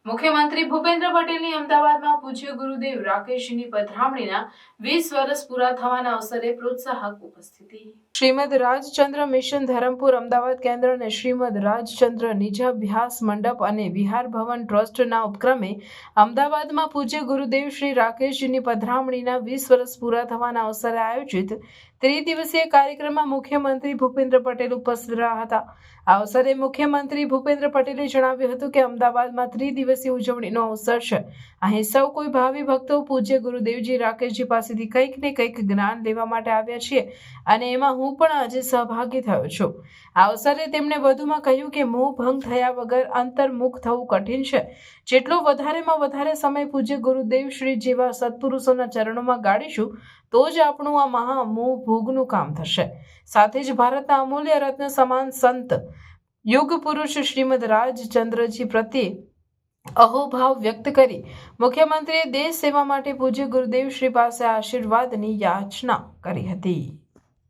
મુખ્યમંત્રી ભૂપેન્દ્ર પટેલની અમદાવાદમાં પૂજ્ય ગુરુદેવ રાકેશજીની પધરામણીના 20 વર્ષ પૂરા થવાના અવસરે પ્રોત્સાહક ઉપસ્થિતિ. શ્રીમદ રાજચંદ્ર મિશન ધરમપુર અમદાવાદ કેન્દ્ર અને શ્રીમદ રાજચંદ્ર નિજાભ્યાસ મંડપ અને વિહાર ભવન ટ્રસ્ટના ઉપક્રમે અમદાવાદમાં પૂજ્ય ગુરુદેવ શ્રી રાકેશજીની પધરામણીના 20 વર્ષ પૂરા થવાના અવસરે આયોજિત ત્રિદિવસીય કાર્યક્રમમાં મુખ્યમંત્રી ભૂપેન્દ્ર પટેલ ઉપસ્થિત રહ્યા હતા. આ અવસરે મુખ્યમંત્રી ભૂપેન્દ્ર પટેલે જણાવ્યું હતું કે અમદાવાદમાં ત્રિદિવસીય ઉજવણીનો અવસર છે. અહીં સૌ કોઈ ભાવિ ભક્તો પૂજ્ય ગુરુદેવજી રાકેશજી પાસેથી કંઈક ને કંઈક જ્ઞાન લેવા માટે આવ્યા છીએ અને એમાં હું પણ આજે સહભાગી થયો છું. આ અવસરે તેમણે વધુમાં કહ્યું કે મોહ ભંગ થયા વગર અંતર્મુખ થવું કઠિન છે. જેટલો વધારેમાં વધારે સમય પૂજ્ય ગુરુદેવ શ્રી જેવા સત્પુરુષોના ચરણોમાં ગાળીશું તો જ આપણું આ મહામોહ ભોગનું કામ થશે. સાથે જ ભારતના અમૂલ્ય રત્ન સમાન સંત યુગ પુરુષ શ્રીમદ રાજચંદ્રજી પ્રત્યે અહોભાવ વ્યક્ત કરી મુખ્યમંત્રીએ દેશ સેવા માટે પૂજ્ય ગુરુદેવ શ્રી પાસે આશીર્વાદની યાચના કરી હતી.